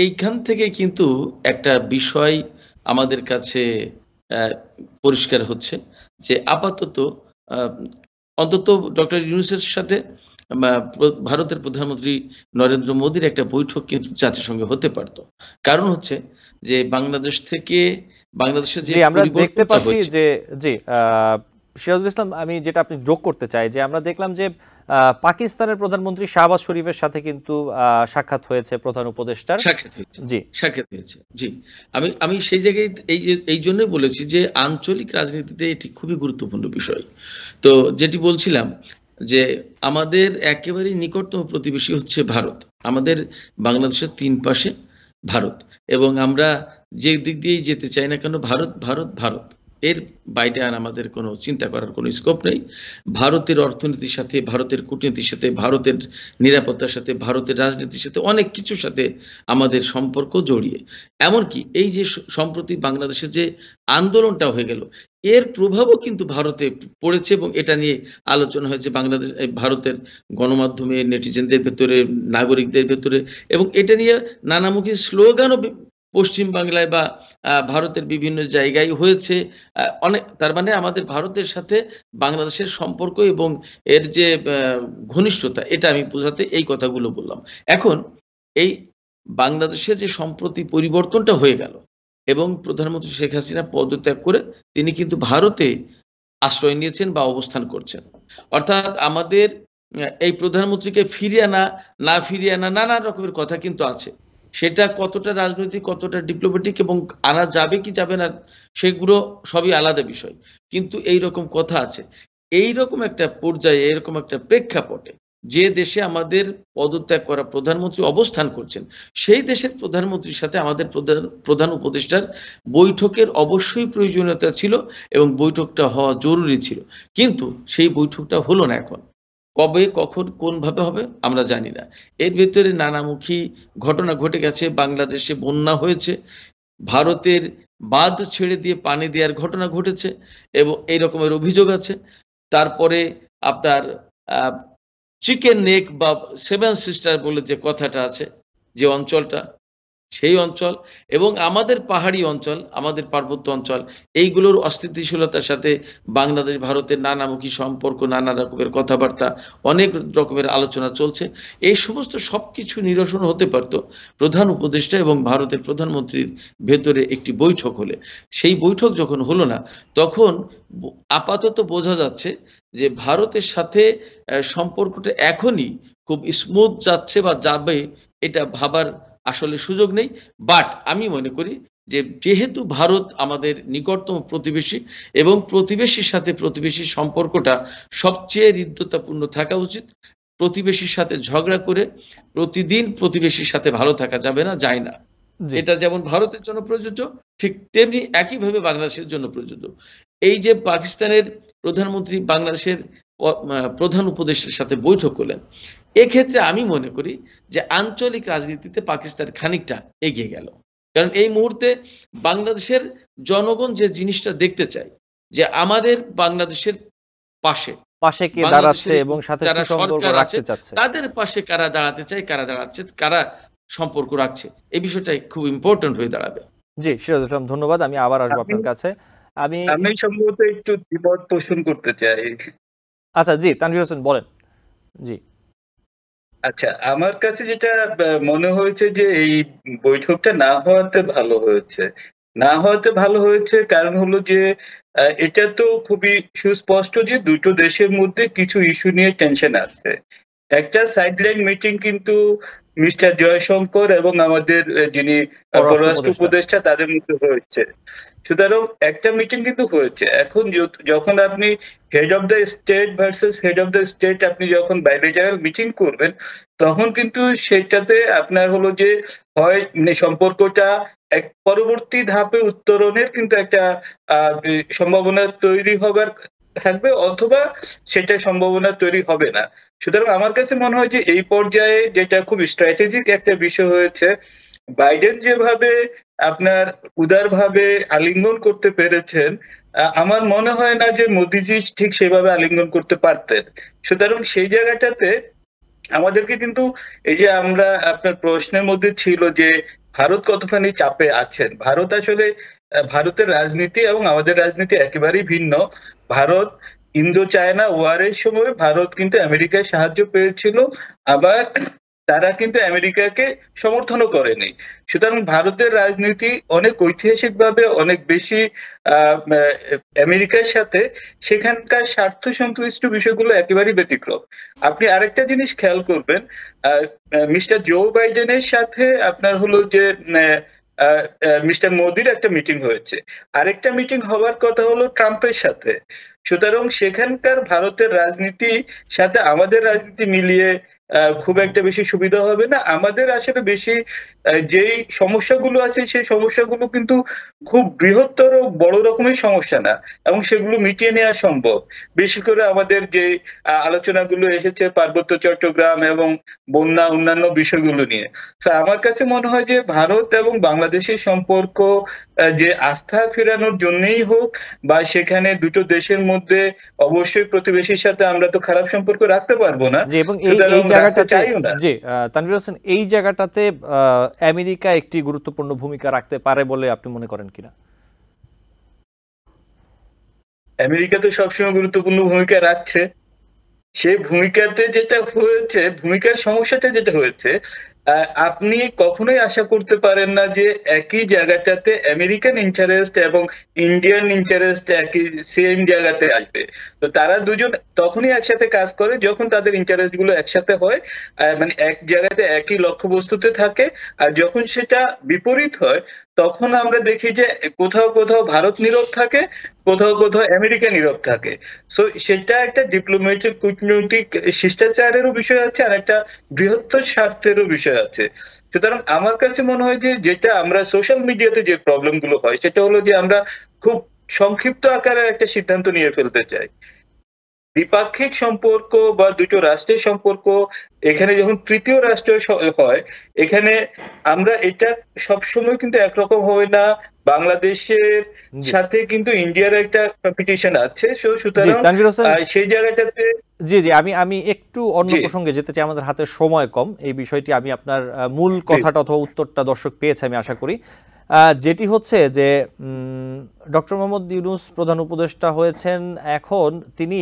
এইখান থেকে কিন্তু একটা বিষয় আমাদের কাছে পরিষ্কার হচ্ছে যে আপাতত অন্তত ডক্টর ইউনূসের সাথে ভারতের প্রধানমন্ত্রী নরেন্দ্র মোদীর একটা বৈঠক কিন্তু জাতিসংঘে হতে পারত। কারণ হচ্ছে যে বাংলাদেশের যে আমরা দেখতে পাচ্ছি যে সিরাজুল ইসলাম, আমি যেটা আপনি যোগ করতে চাই যে আমরা দেখলাম যে পাকিস্তানের প্রধানমন্ত্রী শাহবাজ শরীফের সাথে কিন্তু সাক্ষাৎ হয়েছে প্রধান উপদেষ্টার। সাক্ষাৎ হয়েছে। জি, আমি সেই জায়গায় এই জন্যই বলেছি যে আঞ্চলিক রাজনীতিতে এটি খুবই গুরুত্বপূর্ণ বিষয়। তো যেটি বলছিলাম যে আমাদের একেবারে নিকটতম প্রতিবেশী হচ্ছে ভারত। আমাদের বাংলাদেশের 3 পাশে ভারত, এবং আমরা যে দিক দিয়েই যেতে চাই না কেন ভারত ভারত ভারত, এর বাইরে আর আমাদের কোনো চিন্তা করার কোনো স্কোপ নেই। ভারতের অর্থনীতির সাথে, ভারতের কূটনীতির সাথে, ভারতের নিরাপত্তার সাথে, ভারতের রাজনীতির সাথে অনেক কিছুর সাথে আমাদের সম্পর্ক জড়িয়ে। এমনকি এই যে সম্প্রতি বাংলাদেশে যে আন্দোলনটা হয়ে গেল, এর প্রভাবও কিন্তু ভারতে পড়েছে, এবং এটা নিয়ে আলোচনা হয়েছে ভারতের গণমাধ্যমে, নেটিজেনদের ভেতরে, নাগরিকদের ভেতরে, এবং এটা নিয়ে নানামুখী স্লোগানও পশ্চিম বাংলায় বা ভারতের বিভিন্ন জায়গায় হয়েছে অনেক। তার মানে আমাদের ভারতের সাথে বাংলাদেশের সম্পর্ক এবং এর যে ঘনিষ্ঠতা, এটা আমি বোঝাতে এই কথাগুলো বললাম। এখন এই বাংলাদেশে যে সম্প্রতি পরিবর্তনটা হয়ে গেল এবং প্রধানমন্ত্রী শেখ হাসিনা পদত্যাগ করে তিনি কিন্তু ভারতে আশ্রয় নিয়েছেন বা অবস্থান করছেন। অর্থাৎ আমাদের এই প্রধানমন্ত্রীকে ফিরিয়ে আনা, না ফিরিয়ে আনা, নানা রকমের কথা কিন্তু আছে। সেটা কতটা রাজনৈতিক, কতটা ডিপ্লোম্যাটিক এবং আনা যাবে কি যাবে না, সেগুলো সবই আলাদা বিষয়। কিন্তু এই রকম কথা আছে। এই রকম একটা পর্যায়ে, এরকম একটা প্রেক্ষাপটে যে দেশে আমাদের পদত্যাগ করা প্রধানমন্ত্রী অবস্থান করছেন, সেই দেশের প্রধানমন্ত্রীর সাথে আমাদের প্রধান উপদেষ্টার বৈঠকের অবশ্যই প্রয়োজনীয়তা ছিল এবং বৈঠকটা হওয়া জরুরি ছিল। কিন্তু সেই বৈঠকটা হলো না। এখন কবে, কখন, কোনভাবে হবে আমরা জানি না। এর ভেতরে নানামুখী ঘটনা ঘটে গেছে। বাংলাদেশে বন্যা হয়েছে, ভারতের বাঁধ ছেড়ে দিয়ে পানি দেওয়ার ঘটনা ঘটেছে এবং এই রকমের অভিযোগ আছে। তারপরে আপনার চিকেন নেক বা 7 সিস্টার বলে যে কথাটা আছে, যে অঞ্চলটা, সেই অঞ্চল এবং আমাদের পাহাড়ি অঞ্চল, আমাদের পার্বত্য অঞ্চল, এইগুলোর অস্থিতিশীলতার সাথে বাংলাদেশ ভারতের নানামুখী সম্পর্ক, নানা রকমের কথাবার্তা, অনেক রকমের আলোচনা চলছে। এই সমস্ত সবকিছু নিরসন হতে পারত প্রধান উপদেষ্টা এবং ভারতের প্রধানমন্ত্রীর ভেতরে একটি বৈঠক হলে। সেই বৈঠক যখন হলো না, তখন আপাতত বোঝা যাচ্ছে যে ভারতের সাথে সম্পর্কটা এখনই খুব স্মুথ যাচ্ছে বা যাবে, এটা ভাবার আসলে সুযোগ নেই। বাট আমি মনে করি যে যেহেতু ভারত আমাদের নিকটতম প্রতিবেশী এবং প্রতিবেশীর সাথে প্রতিবেশীর সম্পর্কটা সবচেয়ে হৃদ্যতাপূর্ণ থাকা উচিত। প্রতিবেশীর সাথে ঝগড়া করে প্রতিদিন প্রতিবেশীর সাথে ভালো থাকা যাবে না, যায় না। এটা যেমন ভারতের জন্য প্রযোজ্য, ঠিক তেমনি একইভাবে বাংলাদেশের জন্য প্রযোজ্য। এই যে পাকিস্তানের প্রধানমন্ত্রী বাংলাদেশের প্রধান উপদেষ্টার সাথে বৈঠক করলেন, এক্ষেত্রে আমি মনে করি যে আঞ্চলিক রাজনীতিতে পাকিস্তান খানিকটা এগিয়ে গেল। কারণ এই মুহূর্তে বাংলাদেশের জনগণ যে জিনিসটা দেখতে চায় যে আমাদের বাংলাদেশের পাশে কে দাঁড়াচ্ছে এবং সাথে সম্পর্ক রাখতে চাচ্ছে, তাদের পাশে কারা দাঁড়াতে চায়, কারা দাঁড়াচ্ছে, কারা সম্পর্ক রাখছে, এই বিষয়টাই খুব ইম্পর্টেন্ট হয়ে দাঁড়াবে। জি, সিরাজুল ইসলাম, ধন্যবাদ। আমি আবার আসবো আপনার কাছে। আমি সম্ভবত একটু দ্বিমত পোষণ করতে চাই। আচ্ছা, জি, তানভীর হোসেন বলেন। জি, আচ্ছা, আমার কাছে যেটা মনে হয়েছে যে এই বৈঠকটা না হওয়াতে ভালো হয়েছে। না হওয়াতে ভালো হয়েছে কারণ হলো যে এটা তো খুবই সুস্পষ্ট যে দুটো দেশের মধ্যে কিছু ইস্যু নিয়ে টেনশন আছে। একটা সাইডলাইন মিটিং কিন্তু মিস্টার জয়শঙ্কর এবং আমাদের যিনি পররাষ্ট্র উপদেষ্টা তাদের মধ্যে হয়েছে। সুতরাং একটা মিটিং কিন্তু হয়েছে। এখন যখন আপনি head of the state versus head of the state আপনি যখন বাইলেটারাল মিটিং করবেন, তখন কিন্তু সেটাতে আপনার হলো যে হয় সম্পর্কটা এক পরবর্তী ধাপে উত্তরণের কিন্তু একটা সম্ভাবনা তৈরি হবার থাকবে, অথবা সেটা সম্ভাবনা তৈরি হবে না। সুতরাং আমার কাছে মনে হয় যে এই পর্যায়ে যেটা খুব স্ট্র্যাটেজিক একটা বিষয় হয়েছে, বাইডেন যেভাবে আপনার উদারভাবে আলিঙ্গন করতে পেরেছেন, আমার মনে হয় না যে মোদিজি ঠিক সেভাবে আলিঙ্গন করতে পারতেন। সুতরাং সেই জায়গাটাতে আমাদেরকে কিন্তু এই যে আমরা আপনার প্রশ্নের মধ্যে ছিল যে ভারত কতখানি চাপে আছেন, ভারত আসলে ভারতের রাজনীতি এবং আমাদের রাজনীতি একেবারেই ভিন্ন। ভারত ইন্দো চায়না ওয়ারের সময় ভারত কিন্তু আমেরিকায় সাহায্য পেয়েছিল, আবার তারা কিন্তু আমেরিকাকে সমর্থনও করেনি। সুতরাং ভারতের রাজনীতি অনেক ঐতিহাসিকভাবে অনেক বেশি আমেরিকার সাথে সেখানকার স্বার্থ সংশ্লিষ্ট বিষয়গুলো একেবারেই ব্যতিক্রম। আপনি আরেকটা জিনিস খেয়াল করবেন, মিস্টার জো বাইডেনের সাথে আপনার হলো যে মিস্টার মোদির একটা মিটিং হয়েছে, আরেকটা মিটিং হওয়ার কথা হলো ট্রাম্পের সাথে। সুতরাং সেখানকার ভারতের রাজনীতি সাথে আমাদের রাজনীতি মিলিয়ে খুব একটা বেশি সুবিধা হবে না। আমাদের আসলে বেশি যেই সমস্যাগুলো আছে সেই সমস্যাগুলো কিন্তু খুব বৃহত্তর বড় রকমের সমস্যা না, এবং সেগুলো মিটিয়ে নেওয়া সম্ভব। বেশি করে আমাদের যে আলোচনাগুলো এসেছে পার্বত্য চট্টগ্রাম এবং বন্যা অন্যান্য বিষয়গুলো নিয়ে। আমার কাছে মনে হয় যে ভারত এবং বাংলাদেশের সম্পর্ক যে আস্থা ফেরানোর জন্যই হোক বা সেখানে দুটো দেশের মধ্যে অবশ্যই প্রতিবেশীর সাথে আমরা তো খারাপ সম্পর্ক রাখতে পারবো না, এবং এই জায়গাটাতে জি তানভীর হোসেন, এই জায়গাটাতে আমেরিকা একটি গুরুত্বপূর্ণ ভূমিকা রাখতে পারে বলে আপনি মনে করেন কিনা? আমেরিকা তো সবসময় গুরুত্বপূর্ণ ভূমিকা রাখছে। সেই ভূমিকাতে যেটা হয়েছে, ভূমিকার সমস্যাটা যেটা হয়েছে, আপনি কখনোই আশা করতে পারেন না যে একই জায়গাটাতে আমেরিকান ইন্টারেস্ট এবং ইন্ডিয়ান ইন্টারেস্ট একই সেম জায়গাতে আসবে। তো তারা দুজন তখনই একসাথে কাজ করে যখন তাদের ইন্টারেস্ট গুলো একসাথে হয়, মানে এক জায়গাতে একই লক্ষ্যবস্তুতে থাকে। আর যখন সেটা বিপরীত হয় তখন আমরা দেখি যে কোথাও কোথাও ভারত নীরব থাকে, কোথাও কোথাও আমেরিকা নীরব থাকে। সো সেটা একটা ডিপ্লোম্যাটিক কূটনৈতিক শিষ্টাচারেরও বিষয় আছে, আর একটা বৃহত্তর স্বার্থেরও বিষয় আছে। সুতরাং আমার কাছে মনে হয় যে যেটা আমরা সোশ্যাল মিডিয়াতে যে প্রবলেম গুলো হয় সেটা হলো যে আমরা খুব সংক্ষিপ্ত আকারে একটা সিদ্ধান্ত নিয়ে ফেলতে চাই। দ্বিপাক্ষিক সম্পর্ক বা দুটো রাষ্ট্রের সম্পর্ক, এখানে যখন তৃতীয় রাষ্ট্র হয়, এখানে আমরা এটা সবসময় কিন্তু একরকম হয় না। বাংলাদেশের সাথে কিন্তু ইন্ডিয়ার একটা কম্পিটিশন আছে, সুতরাং সেই জায়গাটাতে জি জি আমি একটু অন্য প্রসঙ্গে যেতে চাই, আমাদের হাতে সময় কম। এই বিষয়টি আমি আপনার মূল কথাটা অথবা উত্তরটা দর্শক পেয়েছে আমি আশা করি। যেটি হচ্ছে যে ডক্টর মোহাম্মদ ইউনূস প্রধান উপদেষ্টা হয়েছেন, এখন তিনি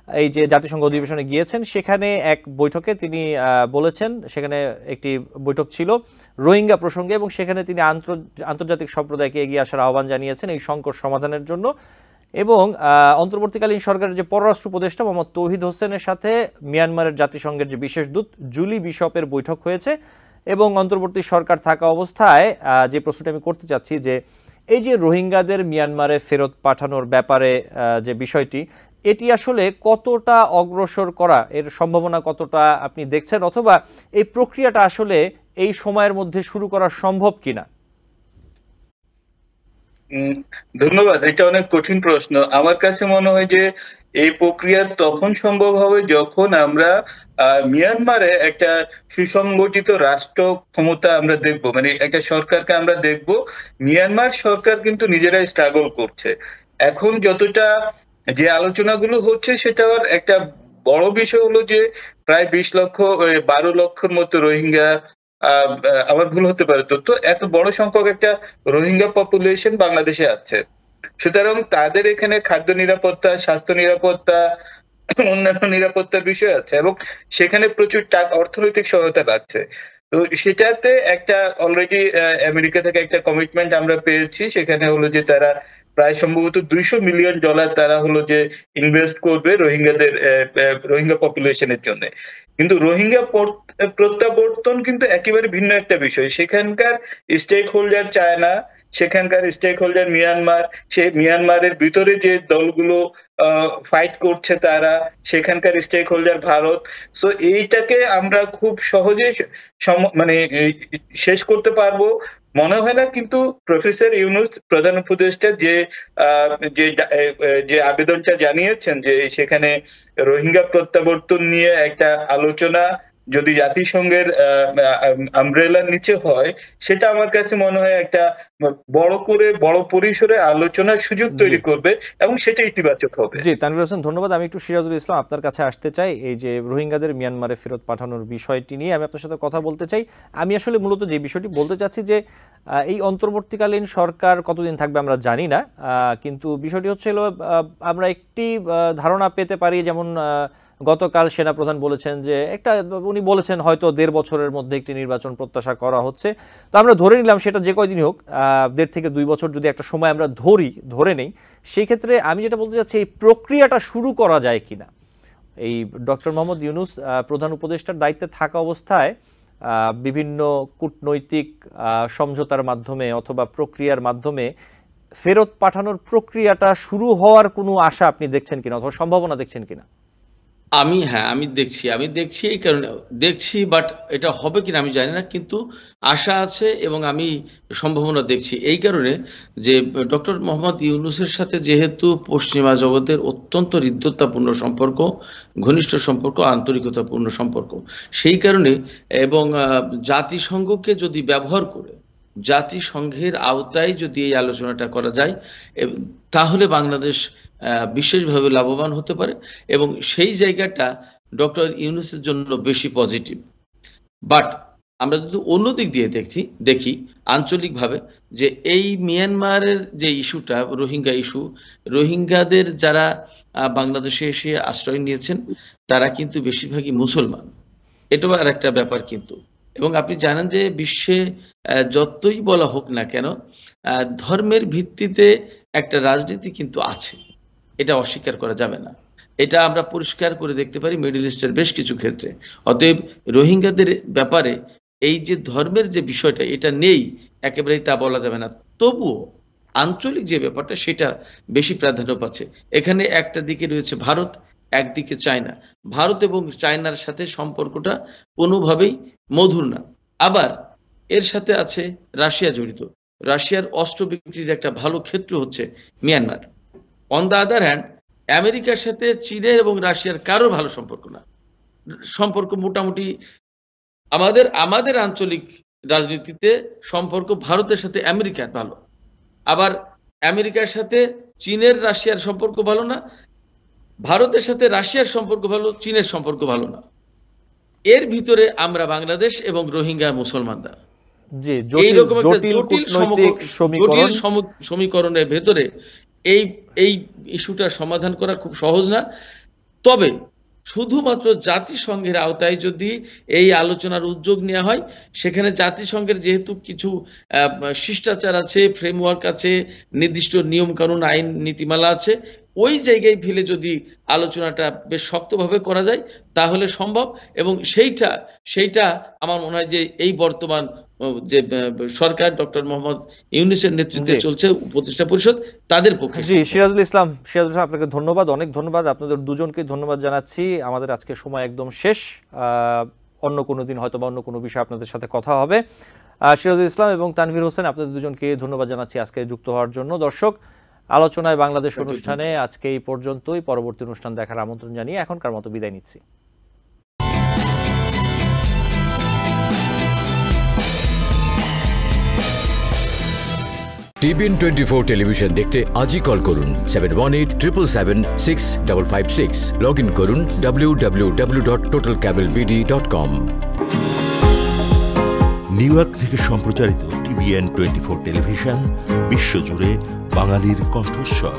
এই যে জাতিসংঘ অধিবেশনে গিয়েছেন, সেখানে এক বৈঠকে তিনি বলেছেন, সেখানে একটি বৈঠক ছিল রোহিঙ্গা প্রসঙ্গে, এবং সেখানে তিনি আন্তর্জাতিক সম্প্রদায়কে এগিয়ে আসার আহ্বান জানিয়েছেন এই সংকট সমাধানের জন্য। এবং অন্তর্বর্তীকালীন সরকারের যে পররাষ্ট্র উপদেষ্টা মোহাম্মদ তৌহিদ হোসেনের সাথে মিয়ানমারের জাতিসংঘের যে বিশেষ দূত জুলি বিশপের বৈঠক হয়েছে। এবং অন্তর্বর্তী সরকার থাকা অবস্থায় যে প্রশ্নটি আমি করতে চাচ্ছি যে এই যে রোহিঙ্গাদের মিয়ানমারে ফেরত পাঠানোর ব্যাপারে যে বিষয়টি, এটি আসলে কতটা অগ্রসর করা, এর সম্ভাবনা কতটা আপনি দেখছেন, অথবা এই প্রক্রিয়াটা আসলে এই সময়ের মধ্যে শুরু করা সম্ভব কিনা? ধন্যবাদ, এটা অনেক কঠিন প্রশ্ন। আমার কাছে মনে হয় যে এই প্রক্রিয়া তখন সম্ভব হবে যখন আমরা মিয়ানমারে একটা সুসংগঠিত রাষ্ট্র ক্ষমতা আমরা দেখব, মানে একটা সরকারকে আমরা দেখব। মিয়ানমার সরকার কিন্তু নিজেরাই স্ট্রাগল করছে। এখন যতটা যে আলোচনাগুলো হচ্ছে সেটার একটা বড় বিষয় হলো যে প্রায় 12 লক্ষের মতো রোহিঙ্গা, আমার ভুল হতে পারে তথ্য, এত বড় সংখ্যক একটা রোহিঙ্গা পপুলেশন বাংলাদেশে আছে। সুতরাং তাদের এখানে খাদ্য নিরাপত্তা, স্বাস্থ্য নিরাপত্তা, অন্যান্য নিরাপত্তার বিষয় আছে, এবং সেখানে প্রচুর অর্থনৈতিক সহায়তা লাগছে। তো সেটাতে একটা অলরেডি আমেরিকা থেকে একটা কমিটমেন্ট আমরা পেয়েছি, সেখানে হলো যে তারা প্রায় সম্ভবত $200 মিলিয়ন তারা হলো যে ইনভেস্ট করবে রোহিঙ্গা পপুলেশনের জন্য। কিন্তু রোহিঙ্গা প্রত্যাবর্তন কিন্তু একেবারে ভিন্ন একটা বিষয়। সেখানকার স্টেক হোল্ডার চায় না, সেখানকার স্টেক হোল্ডার মিয়ানমার, সেই মিয়ানমারের ভিতরে যে দলগুলো ফাইট করছে তারা, সেখানকার স্টেক হোল্ডার ভারত। সো এইটাকে আমরা খুব সহজে মানে শেষ করতে পারবো মনে হয় না। কিন্তু প্রফেসর ইউনূস প্রধান উপদেষ্টা যে আবেদনটা জানিয়েছেন যে সেখানে রোহিঙ্গা প্রত্যাবর্তন নিয়ে একটা আলোচনা যদি জাতিসংঘের আমব্রেলার নিচে হয়, সেটা আমার কাছে মনে হয় একটা বড় পরিসরে আলোচনার সুযোগ তৈরি করবে এবং সেটা ইতিবাচক হবে। জি, তানভীর হোসেন ধন্যবাদ। আমি একটু সিরাজুল ইসলাম আপনার কাছে আসতে চাই। এই যে রোহিঙ্গাদের মিয়ানমারে ফেরত পাঠানোর বিষয়টি নিয়ে আমি আপনার সাথে কথা বলতে চাই। আমি আসলে মূলত যে বিষয়টি বলতে চাচ্ছি যে এই অন্তর্বর্তীকালীন সরকার কতদিন থাকবে আমরা জানি না, কিন্তু বিষয়টি হচ্ছে আমরা একটি ধারণা পেতে পারি। যেমন গতকাল সেনাপ্রধান বলেছেন যে উনি বলেছেন হয়তো 1.5 বছরের মধ্যে একটি নির্বাচন প্রত্যাশা করা হচ্ছে। তো আমরা ধরে নিলাম সেটা যে কয়দিনই হোক, 1.5 থেকে 2 বছর যদি একটা সময় আমরা ধরে নেই, সেই ক্ষেত্রে আমি যেটা বলতে চাচ্ছি এই প্রক্রিয়াটা শুরু করা যায় কিনা। এই ডক্টর মোহাম্মদ ইউনূস প্রধান উপদেষ্টার দায়িত্বে থাকা অবস্থায় বিভিন্ন কূটনৈতিক সমঝোতার মাধ্যমে অথবা প্রক্রিয়ার মাধ্যমে ফেরত পাঠানোর প্রক্রিয়াটা শুরু হওয়ার কোনো আশা আপনি দেখছেন কিনা অথবা সম্ভাবনা দেখছেন কিনা? আমি দেখছি এই কারণে দেখছি, বাট এটা হবে কিনা আমি জানি না, কিন্তু আশা আছে এবং আমি সম্ভাবনা দেখছি এই কারণে যে ডক্টর মোহাম্মদ ইউনূসের সাথে যেহেতু পশ্চিমা জগতের অত্যন্ত হৃদ্যতাপূর্ণ সম্পর্ক, ঘনিষ্ঠ সম্পর্ক, আন্তরিকতাপূর্ণ সম্পর্ক, সেই কারণে এবং জাতিসংঘকে যদি ব্যবহার করে জাতিসংঘের আওতায় যদি এই আলোচনাটা করা যায় তাহলে বাংলাদেশ বিশেষভাবে লাভবান হতে পারে এবং সেই জায়গাটা ডক্টর ইউনূসের জন্য বেশি পজিটিভ। বাট আমরা যদি অন্য দিক দিয়ে দেখি আঞ্চলিকভাবে যে এই মিয়ানমারের যে ইস্যুটা, রোহিঙ্গা ইস্যু, রোহিঙ্গাদের যারা বাংলাদেশে এসে আশ্রয় নিয়েছেন তারা কিন্তু বেশিরভাগই মুসলমান। এটাও আর একটা ব্যাপার কিন্তু। এবং আপনি জানেন যে বিশ্বে যতই বলা হোক না কেন ধর্মের ভিত্তিতে একটা রাজনীতি কিন্তু আছে, এটা অস্বীকার করা যাবে না। এটা আমরা পরিষ্কার করে দেখতে পারি মিডল ইস্টের বেশ কিছু ক্ষেত্রে। অতএব রোহিঙ্গাদের ব্যাপারে এই যে ধর্মের যে বিষয়টা এটা নেই একেবারেই তা বলা যাবে না। তবুও আঞ্চলিক যে ব্যাপারটা সেটা বেশি প্রাধান্য পাচ্ছে। এখানে একটা দিকে রয়েছে ভারত, একদিকে চায়না। ভারত এবং চায়নার সাথে সম্পর্কটা কোনোভাবেই মধুর না। আবার এর সাথে আছে রাশিয়া জড়িত। রাশিয়ার অস্ত্র বিক্রির একটা ভালো ক্ষেত্র হচ্ছে Myanmar. On the other hand আমেরিকার সাথে চীনের এবং রাশিয়ার কারো ভালো সম্পর্ক না। সম্পর্ক মোটামুটি আমাদের আঞ্চলিক রাজনীতিতে সম্পর্ক ভারতের সাথে আমেরিকার ভালো, আবার আমেরিকার সাথে চীনের রাশিয়ার সম্পর্ক ভালো না, ভারতের সাথে রাশিয়ার সম্পর্ক ভালো, চীনের সম্পর্ক ভালো না। এর ভিতরে আমরা বাংলাদেশ এবং রোহিঙ্গা মুসলমানরা এইরকম একটা জটিল সমীকরণের ভেতরে এই ইস্যুটার সমাধান করা খুব সহজ না। তবে শুধুমাত্র জাতিসংঘের আওতায় যদি এই আলোচনার উদ্যোগ নেওয়া হয়, সেখানে জাতিসংঘের যেহেতু কিছু শিষ্টাচার আছে, ফ্রেমওয়ার্ক আছে, নির্দিষ্ট নিয়ম কানুন, আইন নীতিমালা আছে, ওই জায়গায় ফেলে যদি আলোচনাটা বেশ শক্তভাবে করা যায় তাহলে সম্ভব। এবং সেইটা আমার মনে হয় যে এই বর্তমান যে সরকার ডক্টর মোহাম্মদ ইউনূসের নেতৃত্বে চলছে উপদেষ্টা পরিষদ তাদের পক্ষে। জি, সিরাজুল ইসলাম আপনাকে ধন্যবাদ, অনেক ধন্যবাদ। আপনাদের দুজনকে ধন্যবাদ জানাচ্ছি। আমাদের আজকে সময় একদম শেষ। অন্য কোনো দিন হয়তো বা অন্য কোনো বিষয়ে আপনাদের সাথে কথা হবে। সিরাজুল ইসলাম এবং তানভীর হোসেন, আপনাদের দুজনকে ধন্যবাদ জানাচ্ছি আজকে যুক্ত হওয়ার জন্য। দর্শক, আলোচনায় বাংলাদেশ অনুষ্ঠানে আজকে এই পর্যন্তই। পরবর্তী অনুষ্ঠান দেখার আমন্ত্রণ জানিয়ে এখনকার মতো বিদায় নিচ্ছি। TBN 24 টেলিভিশন দেখতে আজই কল করুন 7187776556। লগ ইন করুন www.totalcablebd.com। নিউ ইয়র্ক থেকে সম্প্রচারিত TBN 24 টেলিভিশন বিশ্বজুড়ে বাঙালির কণ্ঠস্বর।